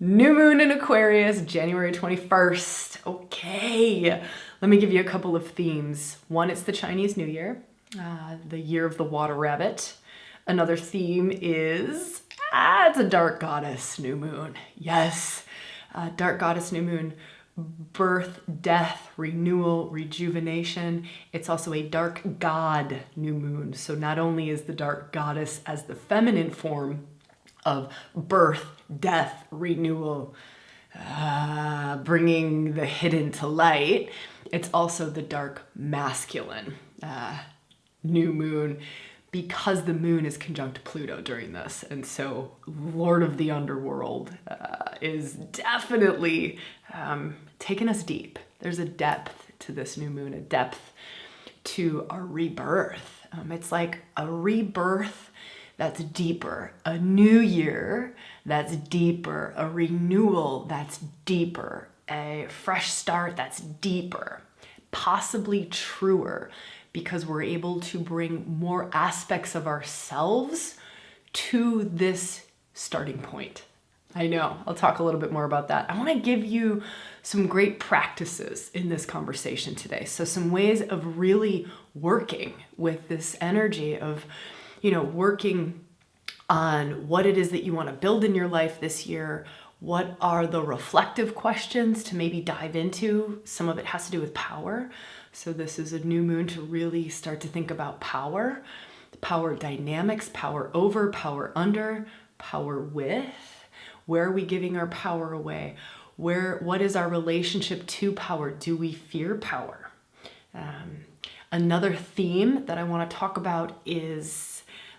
New moon in Aquarius, January 21st. Okay, let me give you a couple of themes. One, it's the Chinese New Year, the year of the water rabbit. Another theme is, it's a dark goddess new moon. Yes, dark goddess new moon, birth, death, renewal, rejuvenation. It's also a dark god new moon. So not only is the dark goddess as the feminine form of birth, death, renewal, bringing the hidden to light, it's also the dark masculine new moon, because the moon is conjunct Pluto during this. And so Lord of the Underworld is definitely taking us deep. There's a depth to this new moon, a depth to our rebirth. It's like a rebirth that's deeper, a new year that's deeper, a renewal that's deeper, a fresh start that's deeper, possibly truer, because we're able to bring more aspects of ourselves to this starting point. I know, I'll talk a little bit more about that. I want to give you some great practices in this conversation today. So some ways of really working with this energy of, working on what it is that you want to build in your life this year. What are the reflective questions to maybe dive into? Some of it has to do with power. So this is a new moon to really start to think about power, power dynamics, power over, power under, power with. Where are we giving our power away? What is our relationship to power? Do we fear power? Another theme that I want to talk about is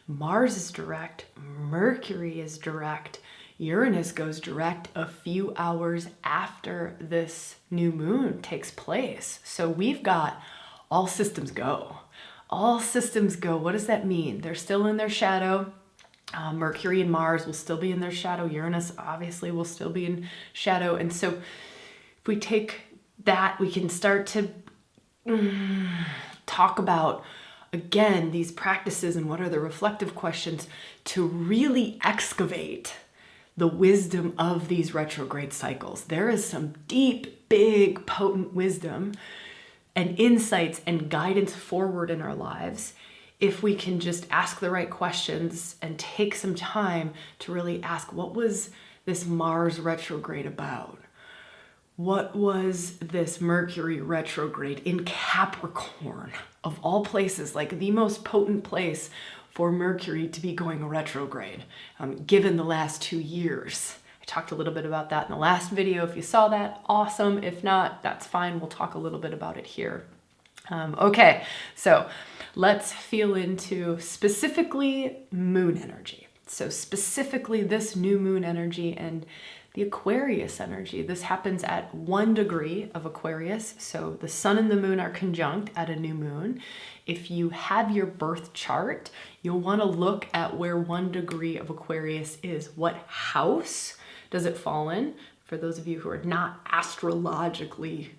Mars is direct, Mercury is direct, Uranus goes direct a few hours after this new moon takes place. So we've got all systems go. All systems go. What does that mean? They're still in their shadow. Mercury and Mars will still be in their shadow. Uranus obviously will still be in shadow. And so if we take that, we can start to talk about, again, these practices and what are the reflective questions to really excavate the wisdom of these retrograde cycles. There is some deep, big, potent wisdom and insights and guidance forward in our lives if we can just ask the right questions and take some time to really ask, what was this Mars retrograde about? What was this Mercury retrograde in Capricorn, of all places, like the most potent place for Mercury to be going retrograde, given the last 2 years. I talked a little bit about that in the last video. If you saw that, awesome. If not, that's fine. We'll talk a little bit about it here. Okay, so let's feel into specifically moon energy. So specifically this new moon energy and the Aquarius energy. This happens at 1 degree of Aquarius. So the sun and the moon are conjunct at a new moon. If you have your birth chart, you'll want to look at where 1 degree of Aquarius is. What house does it fall in? For those of you who are not astrologically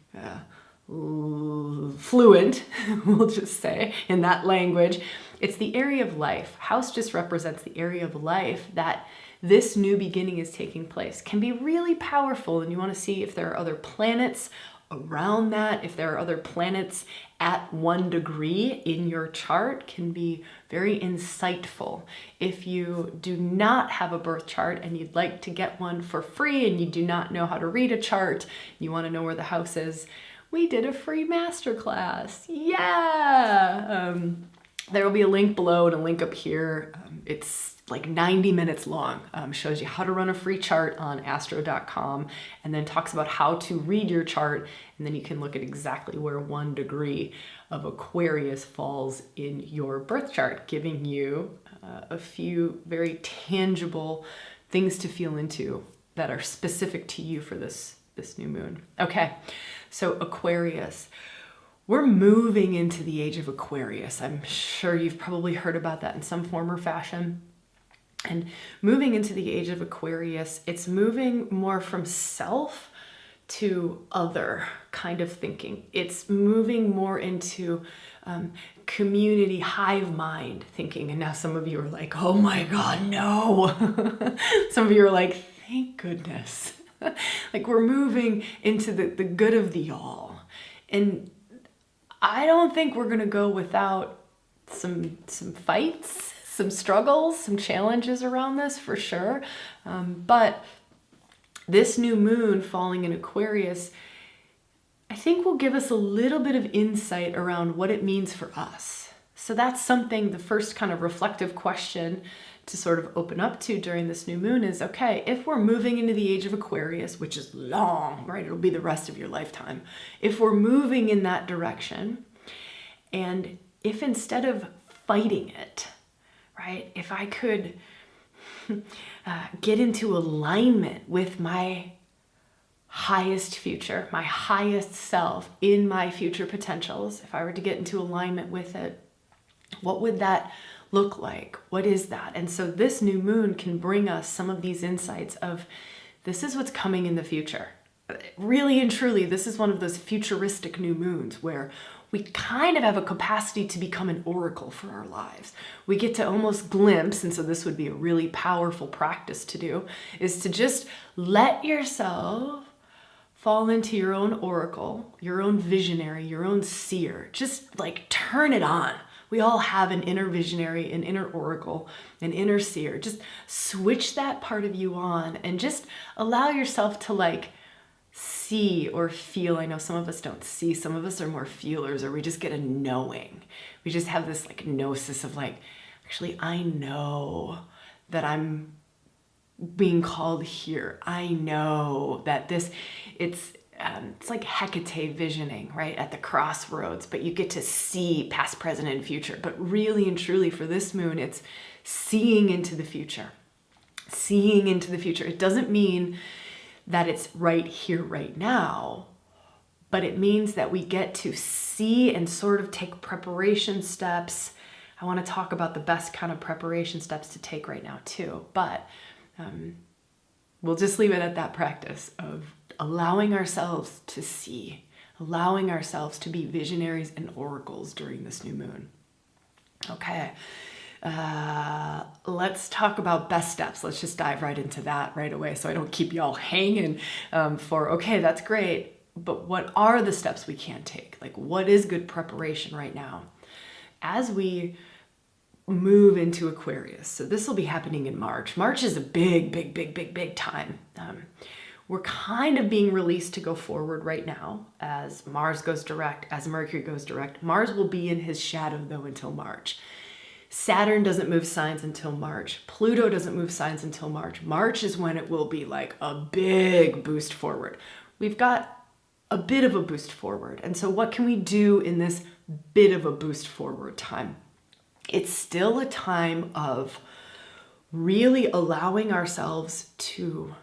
fluent, we'll just say in that language, it's the area of life. House just represents the area of life that this new beginning is taking place. Can be really powerful, and you want to see if there are other planets around that, if there are other planets at 1 degree in your chart, can be very insightful. If you do not have a birth chart and you'd like to get one for free and you do not know how to read a chart, you want to know where the house is, we did a free masterclass. Yeah! There will be a link below and a link up here. It's like 90 minutes long. Shows you how to run a free chart on astro.com, and then talks about how to read your chart, and then you can look at exactly where 1 degree of Aquarius falls in your birth chart, giving you a few very tangible things to feel into that are specific to you for this new moon. Okay, so Aquarius. We're moving into the age of Aquarius. I'm sure you've probably heard about that in some form or fashion. And moving into the age of Aquarius, it's moving more from self to other kind of thinking. It's moving more into community hive mind thinking. And now some of you are like, oh my God, no. Some of you are like, thank goodness. Like we're moving into the good of the all. And I don't think we're gonna go without some fights, some struggles, some challenges around this for sure. But this new moon falling in Aquarius, I think will give us a little bit of insight around what it means for us. So that's something, the first kind of reflective question to sort of open up to during this new moon is, okay, if we're moving into the age of Aquarius, which is long, right? It'll be the rest of your lifetime. If we're moving in that direction, and if instead of fighting it, right, if I could get into alignment with my highest future, my highest self in my future potentials, if I were to get into alignment with it, what would that look like? What is that? And so this new moon can bring us some of these insights of this is what's coming in the future. Really and truly, this is one of those futuristic new moons where we kind of have a capacity to become an oracle for our lives. We get to almost glimpse, and so this would be a really powerful practice to do, is to just let yourself fall into your own oracle, your own visionary, your own seer. Just like turn it on. We all have an inner visionary, an inner oracle, an inner seer. Just switch that part of you on and just allow yourself to like see or feel. I know some of us don't see, some of us are more feelers, or we just get a knowing. We just have this like gnosis of like, actually, I know that I'm being called here. I know that this, it's like Hecate visioning, right? At the crossroads, but you get to see past, present, and future. But really and truly for this moon, it's seeing into the future. Seeing into the future. It doesn't mean that it's right here, right now, but it means that we get to see and sort of take preparation steps. I want to talk about the best kind of preparation steps to take right now too, but we'll just leave it at that practice of allowing ourselves to see, allowing ourselves to be visionaries and oracles during this new moon. Okay, let's talk about best steps. Let's just dive right into that right away so I don't keep y'all hanging okay, that's great, but what are the steps we can take? Like, what is good preparation right now? As we move into Aquarius, so this will be happening in March. March is a big time. We're kind of being released to go forward right now as Mars goes direct, as Mercury goes direct. Mars will be in his shadow though until March. Saturn doesn't move signs until March. Pluto doesn't move signs until March. March is when it will be like a big boost forward. We've got a bit of a boost forward. And so what can we do in this bit of a boost forward time? It's still a time of really allowing ourselves to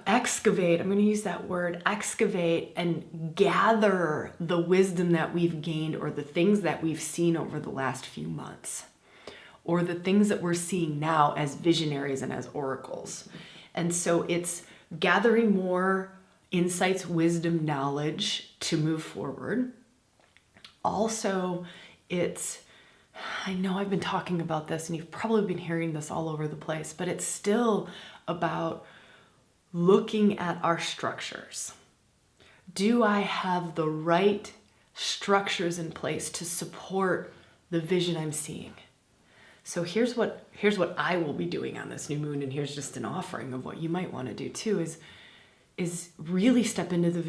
excavate, I'm going to use that word, excavate, and gather the wisdom that we've gained or the things that we've seen over the last few months, or the things that we're seeing now as visionaries and as oracles. And so it's gathering more insights, wisdom, knowledge to move forward. Also, I know I've been talking about this and you've probably been hearing this all over the place, but it's still about looking at our structures. Do I have the right structures in place to support the vision I'm seeing? So here's what I will be doing on this new moon, and here's just an offering of what you might want to do too, is really step into the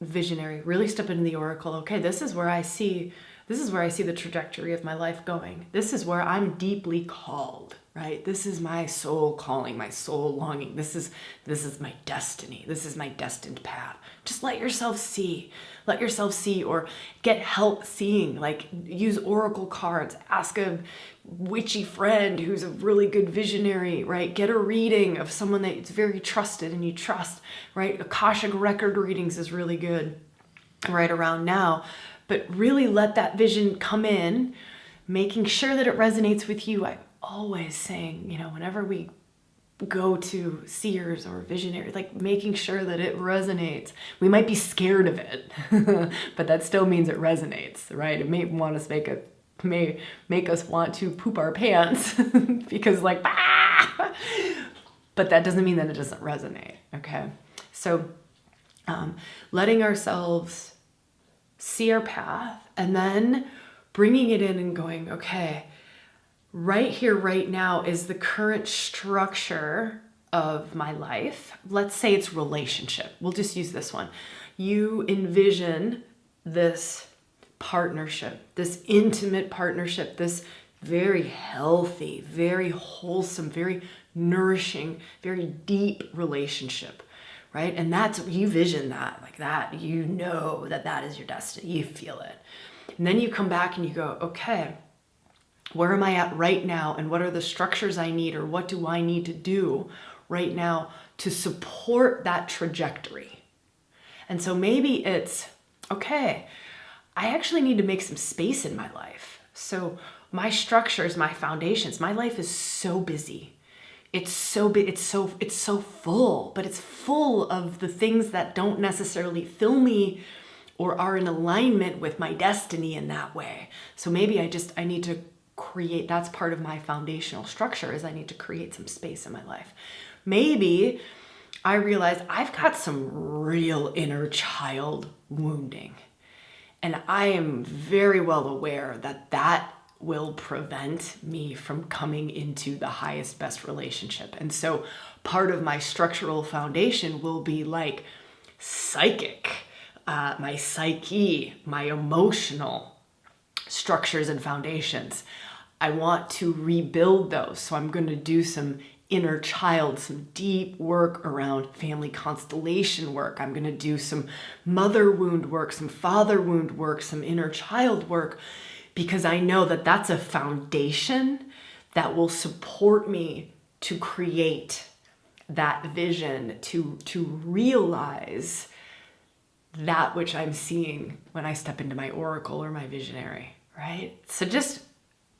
visionary, really step into the oracle. Okay, this is where I see the trajectory of my life going. This is where I'm deeply called, right? This is my soul calling, my soul longing. This is my destiny. This is my destined path. Just let yourself see, or get help seeing, like use oracle cards, ask a witchy friend who's a really good visionary, right? Get a reading of someone that's very trusted and you trust, right? Akashic record readings is really good right around now. But really let that vision come in, making sure that it resonates with you. I'm always saying, whenever we go to seers or visionaries, like making sure that it resonates. We might be scared of it, but that still means it resonates, right? It may want us make may make us want to poop our pants because like, ah! But that doesn't mean that it doesn't resonate, okay? So letting ourselves see our path and then bringing it in and going, okay, right here, right now is the current structure of my life. Let's say it's relationship. We'll just use this one. You envision this partnership, this intimate partnership, this very healthy, very wholesome, very nourishing, very deep relationship, right? And that's, you vision that like that, you know that that is your destiny, you feel it. And then you come back and you go, okay, where am I at right now? And what are the structures I need, or what do I need to do right now to support that trajectory? And so maybe it's, okay, I actually need to make some space in my life. So my structures, my foundations, my life is so busy. It's so big, it's so full, but it's full of the things that don't necessarily fill me or are in alignment with my destiny in that way. So maybe I need to create, that's part of my foundational structure, is I need to create some space in my life. Maybe I realize I've got some real inner child wounding. And I am very well aware that that will prevent me from coming into the highest, best relationship. And so part of my structural foundation will be like psychic, my psyche, my emotional structures and foundations. I want to rebuild those. So I'm going to do some inner child, some deep work around family constellation work. I'm going to do some mother wound work, some father wound work, some inner child work, because I know that that's a foundation that will support me to create that vision, to realize that which I'm seeing when I step into my oracle or my visionary, right? So just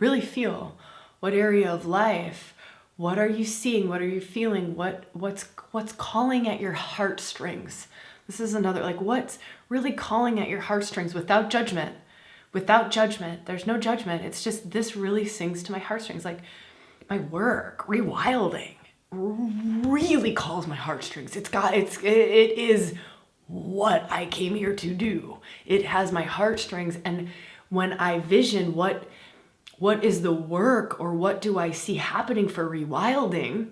really feel what area of life, what are you seeing? What are you feeling? What's calling at your heartstrings? This is another, like, what's really calling at your heartstrings without judgment? Without judgment, there's no judgment. It's just, this really sings to my heartstrings. Like my work, ReWilding, really calls my heartstrings. It is what I came here to do. It has my heartstrings. And when I vision what is the work, or what do I see happening for ReWilding,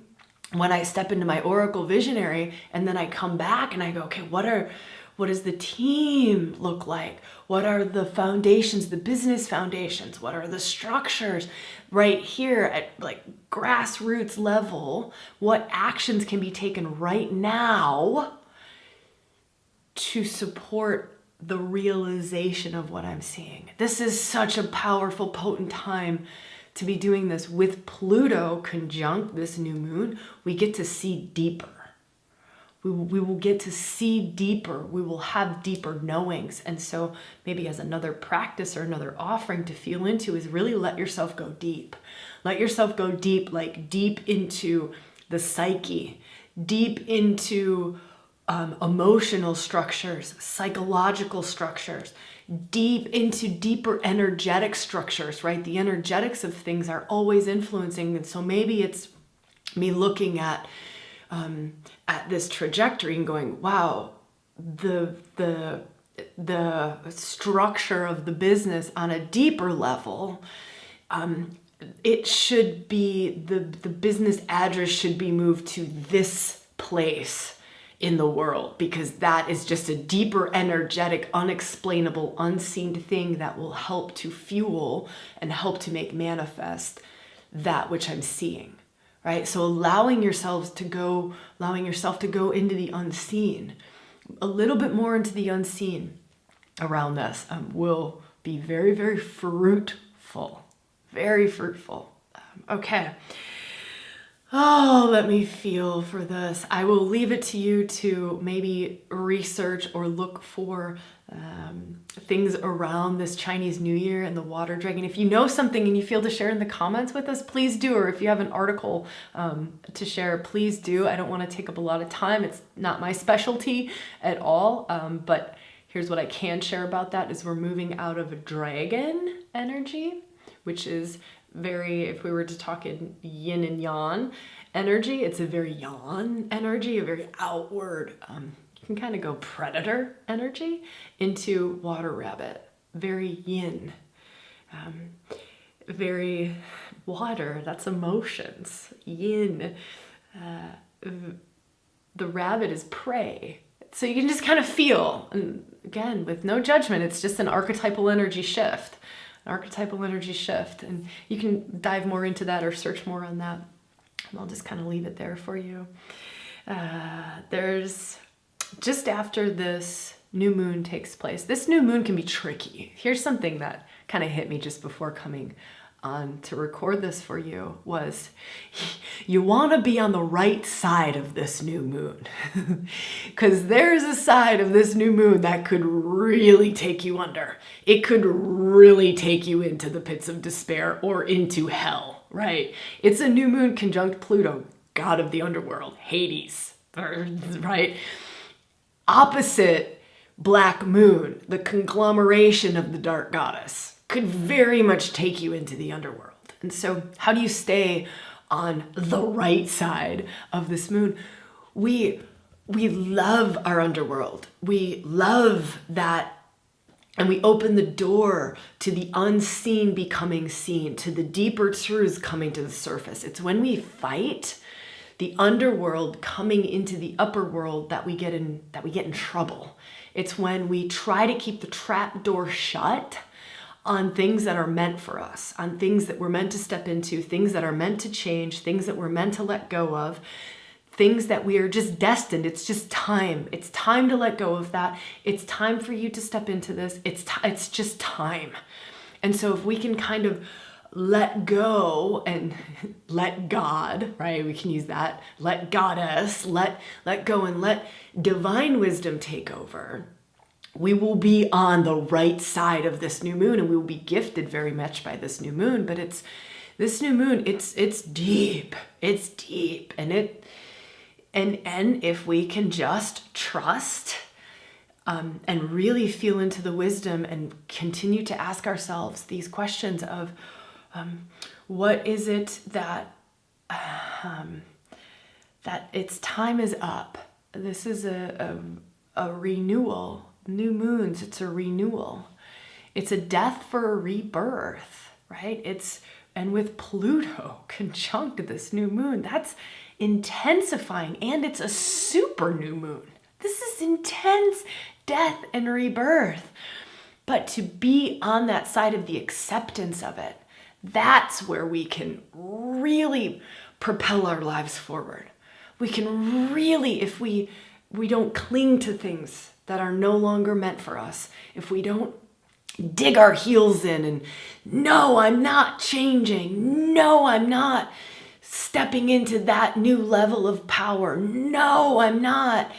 when I step into my oracle visionary and then I come back and I go, okay, what does the team look like? What are the foundations, the business foundations? What are the structures right here at like grassroots level? What actions can be taken right now to support the realization of what I'm seeing? This is such a powerful, potent time to be doing this. With Pluto conjunct this new moon, we get to see deeper. We will get to see deeper. We will have deeper knowings. And so maybe as another practice or another offering to feel into is really let yourself go deep. Let yourself go deep, like deep into the psyche, deep into emotional structures, psychological structures, deep into deeper energetic structures, right? The energetics of things are always influencing. And so maybe it's me looking at this trajectory and going, wow, the structure of the business on a deeper level, it should be, the business address should be moved to this place in the world, because that is just a deeper, energetic, unexplainable, unseen thing that will help to fuel and help to make manifest that which I'm seeing. Right? So allowing yourself to go into the unseen, a little bit more into the unseen around this will be very, very fruitful, very fruitful. Okay. Oh, let me feel for this. I will leave it to you to maybe research or look for things around this Chinese New Year and the water dragon. If you know something and you feel to share in the comments with us, please do. Or if you have an article to share, please do. I don't want to take up a lot of time. It's not my specialty at all. But here's what I can share about that is we're moving out of a dragon energy which is very, if we were to talk in yin and yang energy, it's a very yang energy, a very outward, you can kind of go predator energy, into water rabbit, very yin, very water, that's emotions, yin. The rabbit is prey. So you can just kind of feel, and again, with no judgment, it's just an archetypal energy shift. An archetypal energy shift. And you can dive more into that or search more on that. And I'll just kind of leave it there for you. There's, just after this new moon takes place, this new moon can be tricky. Here's something that kind of hit me just before coming on to record this for you, was you want to be on the right side of this new moon, because there's a side of this new moon that could really take you under. It could really take you into the pits of despair or into hell, right? It's a new moon conjunct Pluto, god of the underworld, Hades, right? Opposite black moon, the conglomeration of the dark goddess, could very much take you into the underworld. And so how do you stay on the right side of this moon? We love our underworld. We love that, and we open the door to the unseen becoming seen, to the deeper truths coming to the surface. It's when we fight the underworld coming into the upper world that we get in trouble. It's when we try to keep the trap door shut on things that are meant for us, on things that we're meant to step into, things that are meant to change, things that we're meant to let go of, things that we are just destined. It's just time. It's time to let go of that. It's time for you to step into this. It's just time. And so if we can kind of let go and let God, right? We can use that. Let Goddess, let go and let divine wisdom take over. We will be on the right side of this new moon, and we will be gifted very much by this new moon. But this new moon, it's deep. It's deep. And if we can just trust and really feel into the wisdom and continue to ask ourselves these questions of what is it that its time is up. This is a renewal. New moons, it's a renewal. It's a death for a rebirth, right? And with Pluto conjunct this new moon, that's intensifying, and it's a super new moon. This is intense death and rebirth. But to be on that side of the acceptance of it, that's where we can really propel our lives forward. We can really, if we don't cling to things that are no longer meant for us, if we don't dig our heels in and no, I'm not changing, no, I'm not stepping into that new level of power, no, I'm not.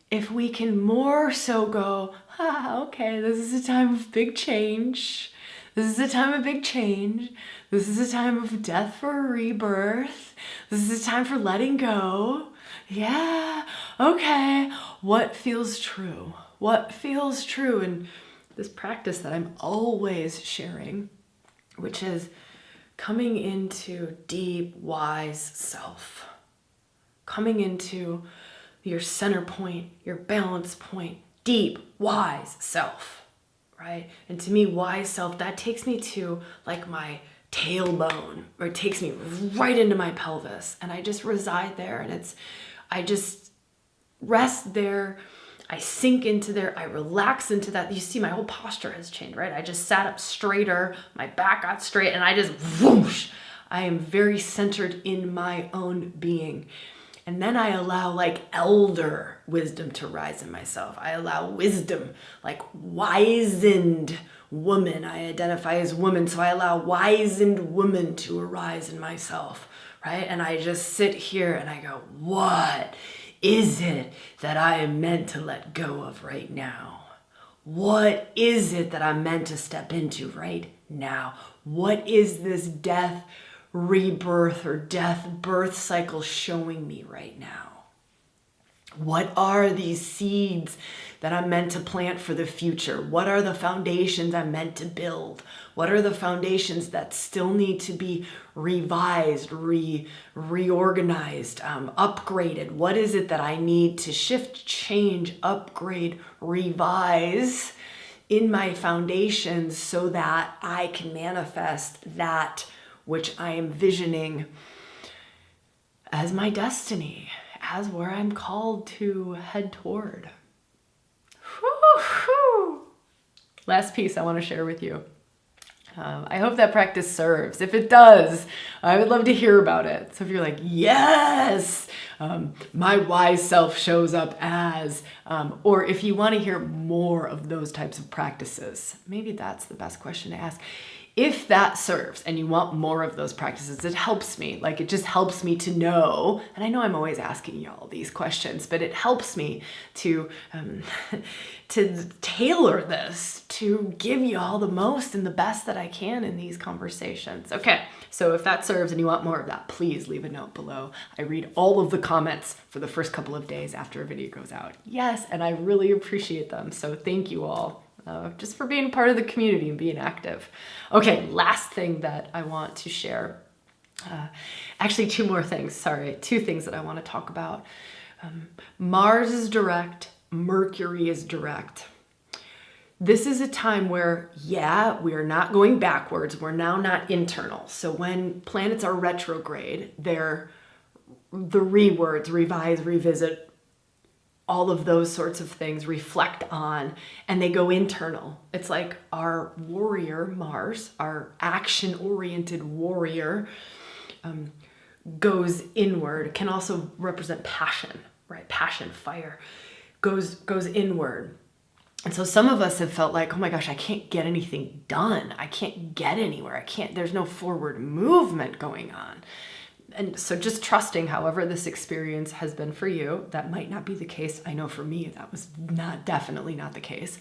If we can more so go, okay, this is a time of big change. This is a time of big change. This is a time of death for a rebirth. This is a time for letting go. Yeah, okay. What feels true? What feels true? And this practice that I'm always sharing, which is coming into deep, wise self. Coming into your center point, your balance point, deep, wise self, right? And to me, wise self, that takes me to like my tailbone, or it takes me right into my pelvis, and I just reside there, and I just rest there. I sink into there. I relax into that. You see, my whole posture has changed, right? I just sat up straighter. My back got straight, and I just whoosh. I am very centered in my own being. And then I allow like elder wisdom to rise in myself. I allow wisdom, like wizened woman. I identify as woman, so I allow wizened woman to arise in myself, right? And I just sit here and I go, what is it that I am meant to let go of right now? What is it that I'm meant to step into right now? What is this death, rebirth, or death, birth cycle showing me right now? What are these seeds that I'm meant to plant for the future? What are the foundations I'm meant to build? What are the foundations that still need to be revised, reorganized, upgraded? What is it that I need to shift, change, upgrade, revise in my foundations so that I can manifest that which I am visioning as my destiny, as where I'm called to head toward? Whew. Last piece I want to share with you. I hope that practice serves. If it does, I would love to hear about it. So if you're like, yes, my wise self shows up as, or if you want to hear more of those types of practices, maybe that's the best question to ask. If that serves and you want more of those practices, it helps me. Like, it just helps me to know, and I know I'm always asking y'all these questions, but it helps me to tailor this, to give y'all the most and the best that I can in these conversations. Okay, so if that serves and you want more of that, please leave a note below. I read all of the comments for the first couple of days after a video goes out. Yes, and I really appreciate them, so thank you all. Just for being part of the community and being active. Okay, last thing that I want to share. Actually, two more things. Sorry, two things that I want to talk about. Mars is direct. Mercury is direct. This is a time where, yeah, we are not going backwards. We're now not internal. So when planets are retrograde, they're the words, revise, revisit, all of those sorts of things, reflect on, and they go internal. It's like our warrior, Mars, our action-oriented warrior, goes inward. Can also represent passion, right? Passion, fire, goes inward. And so some of us have felt like, oh my gosh, I can't get anything done. I can't get anywhere. There's no forward movement going on. And so just trusting, however this experience has been for you, that might not be the case. I know for me, that was definitely not the case.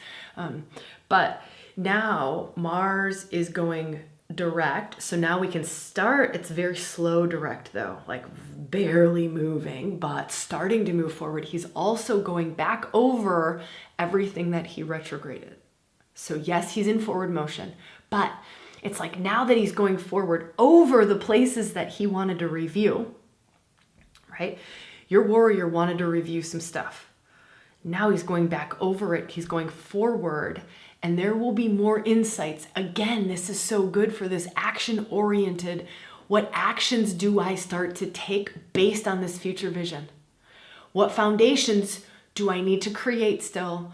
But now Mars is going direct. So now we can start. It's very slow direct though, like barely moving, but starting to move forward. He's also going back over everything that he retrograded. So yes, he's in forward motion, but it's like now that he's going forward over the places that he wanted to review, right? Your warrior wanted to review some stuff. Now he's going back over it. He's going forward, and there will be more insights. Again, this is so good for this action-oriented. What actions do I start to take based on this future vision? What foundations do I need to create still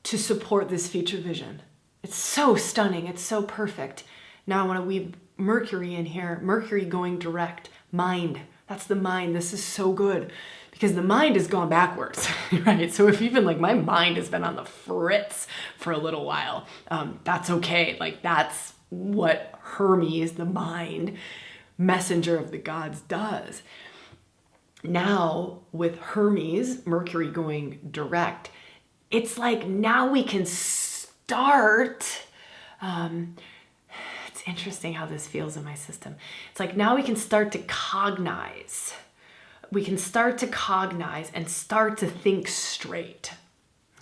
to support this future vision? It's so stunning. It's so perfect. Now I want to weave Mercury in here. Mercury going direct. Mind. That's the mind. This is so good because the mind has gone backwards, right? So if even like my mind has been on the fritz for a little while, that's okay. Like that's what Hermes, the mind, messenger of the gods, does. Now with Hermes, Mercury going direct, it's like now we can start. It's interesting how this feels in my system. It's like now we can start to cognize. We can start to cognize and start to think straight.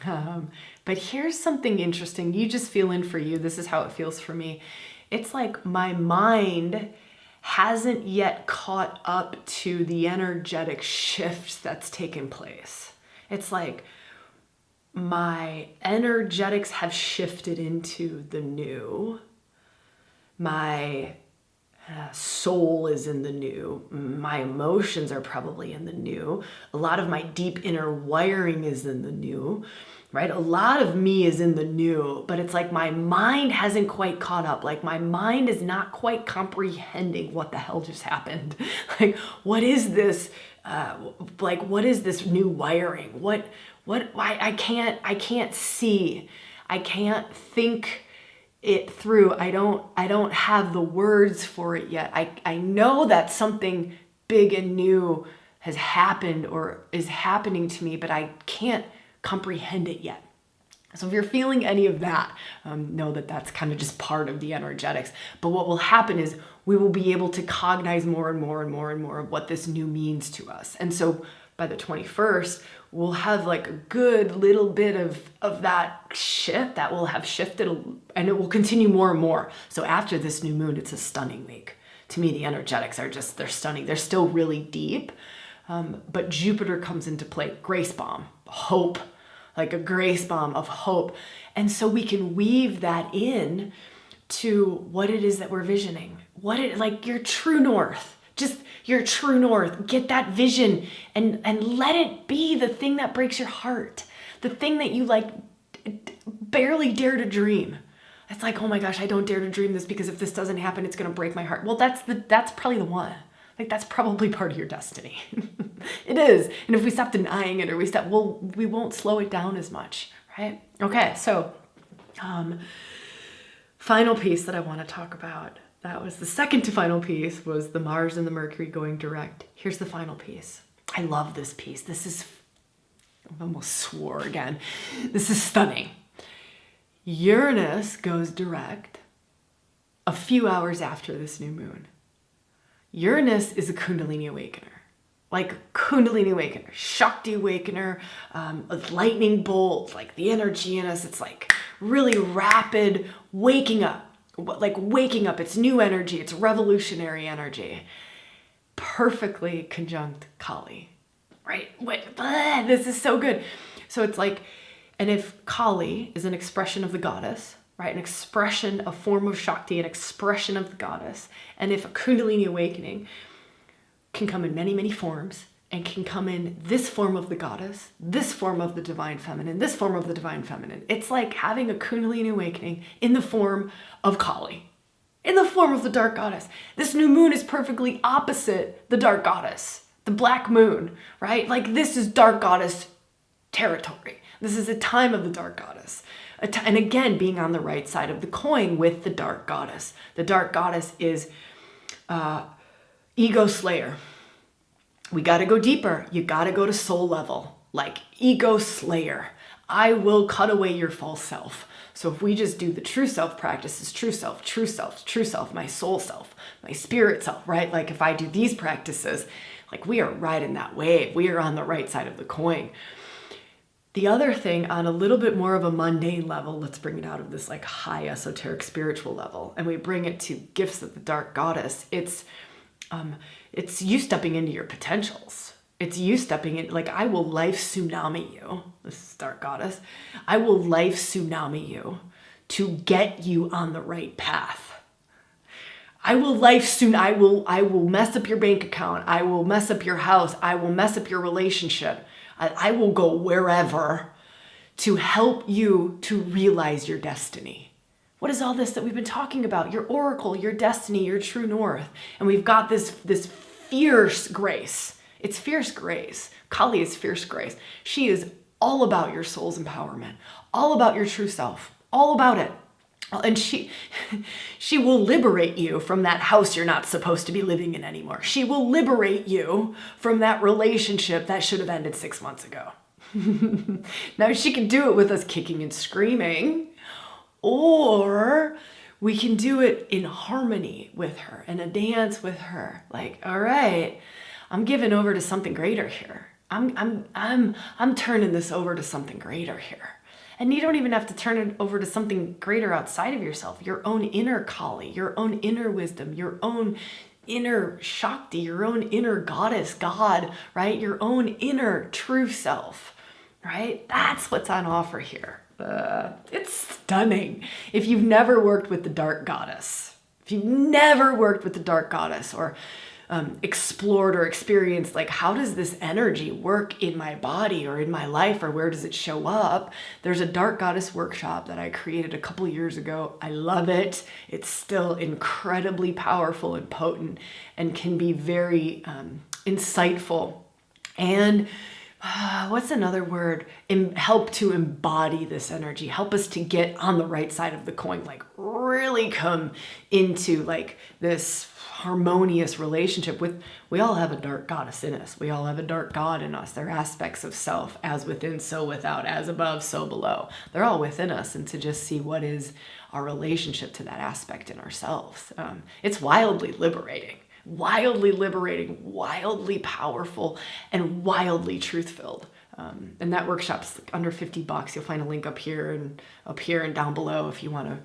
But here's something interesting. You just feel in for you. This is how it feels for me. It's like my mind hasn't yet caught up to the energetic shift that's taken place. It's like my energetics have shifted into the new. My soul is in the new. My emotions are probably in the new. A lot of my deep inner wiring is in the new, right? A lot of me is in the new, but it's like my mind hasn't quite caught up. Like my mind is not quite comprehending what the hell just happened. Like, what is this? What is this new wiring? Why I can't see. I can't think it through. I don't have the words for it yet. I know that something big and new has happened or is happening to me, but I can't comprehend it yet. So if you're feeling any of that, know that that's kind of just part of the energetics. But what will happen is we will be able to cognize more and more and more and more of what this new means to us. And so by the 21st, we'll have like a good little bit of that shift that will have shifted, and it will continue more and more. So after this new moon, it's a stunning week. To me, the energetics are just, they're stunning. They're still really deep, but Jupiter comes into play, grace bomb, hope, like a grace bomb of hope. And so we can weave that in to what it is that we're visioning, like your true north, just your true north. Get that vision and let it be the thing that breaks your heart, the thing that you like barely dare to dream. It's like, oh my gosh, I don't dare to dream this because if this doesn't happen, it's going to break my heart. Well, that's probably the one. Like, that's probably part of your destiny. It is. And if we stop denying it, or we won't slow it down as much, right? Okay, so final piece that I want to talk about. That was the second to final piece, was the Mars and the Mercury going direct. Here's the final piece. I love this piece. This is, I almost swore again. This is stunning. Uranus goes direct a few hours after this new moon. Uranus is a Kundalini awakener, like a Kundalini awakener, Shakti awakener, a lightning bolt, like the energy in us. It's like really rapid waking up, It's new energy. It's revolutionary energy. Perfectly conjunct Kali, right? This is so good. So it's like, and if Kali is an expression of the goddess, right? An expression, a form of Shakti, an expression of the goddess. And if a Kundalini awakening can come in many, many forms, and can come in this form of the goddess, this form of the divine feminine, this form of the divine feminine. It's like having a Kundalini awakening in the form of Kali, in the form of the dark goddess. This new moon is perfectly opposite the dark goddess, the black moon, right? Like, this is dark goddess territory. This is a time of the dark goddess. And again, being on the right side of the coin with the dark goddess. The dark goddess is ego slayer. We got to go deeper. You got to go to soul level, like ego slayer. I will cut away your false self. So if we just do the true self practices, true self, true self, true self, my soul self, my spirit self, right? Like if I do these practices, like we are riding that wave. We are on the right side of the coin. The other thing, on a little bit more of a mundane level, let's bring it out of this like high esoteric spiritual level, and we bring it to gifts of the dark goddess. It's you stepping into your potentials. It's you stepping in, like, I will life tsunami you. This is dark goddess. I will life tsunami you to get you on the right path. I will mess up your bank account. I will mess up your house. I will mess up your relationship. I will go wherever to help you to realize your destiny. What is all this that we've been talking about? Your oracle, your destiny, your true north. And we've got this fierce grace. It's fierce grace. Kali is fierce grace. She is all about your soul's empowerment, all about your true self, all about it. And she will liberate you from that house you're not supposed to be living in anymore. She will liberate you from that relationship that should have ended 6 months ago. Now, she can do it with us kicking and screaming, or we can do it in harmony with her, in a dance with her. Like, all right, I'm giving over to something greater here. I'm turning this over to something greater here. And you don't even have to turn it over to something greater outside of yourself. Your own inner Kali, your own inner wisdom, your own inner Shakti, your own inner goddess, God, right? Your own inner true self, right? That's what's on offer here. It's stunning. If you've never worked with the dark goddess, or explored or experienced, like, how does this energy work in my body or in my life, or where does it show up? There's a dark goddess workshop that I created a couple years ago. I love it. It's still incredibly powerful and potent, and can be very insightful. And what's another word? Help to embody this energy, help us to get on the right side of the coin, like really come into like this harmonious relationship with, we all have a dark goddess in us. We all have a dark god in us. They're aspects of self, as within, so without, as above, so below. They're all within us, and to just see what is our relationship to that aspect in ourselves. It's wildly liberating. wildly liberating, wildly powerful, and wildly truth-filled. And that workshop's under $50. You'll find a link up here and down below if you want to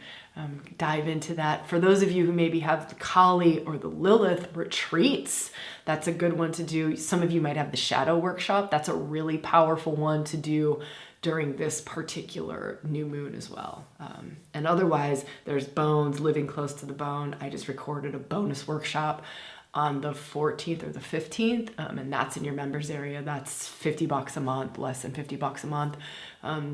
dive into that. For those of you who maybe have the Kali or the Lilith retreats, that's a good one to do. Some of you might have the Shadow workshop. That's a really powerful one to do during this particular new moon as well. And otherwise, there's bones, living close to the bone. I just recorded a bonus workshop on the 14th or the 15th, and that's in your members area. That's $50 a month, less than $50 a month.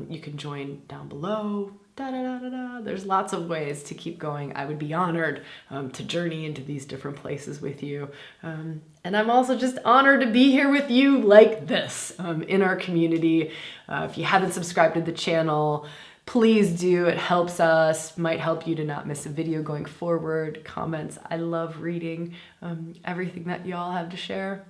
You can join down below. There's lots of ways to keep going. I would be honored to journey into these different places with you. And I'm also just honored to be here with you like this in our community. If you haven't subscribed to the channel, please do. It helps us, might help you to not miss a video going forward. Comments, I love reading everything that y'all have to share.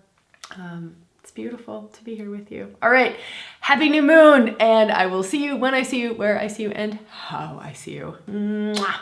It's beautiful to be here with you. All right, happy new moon, and I will see you when I see you, where I see you, and how I see you. Mwah.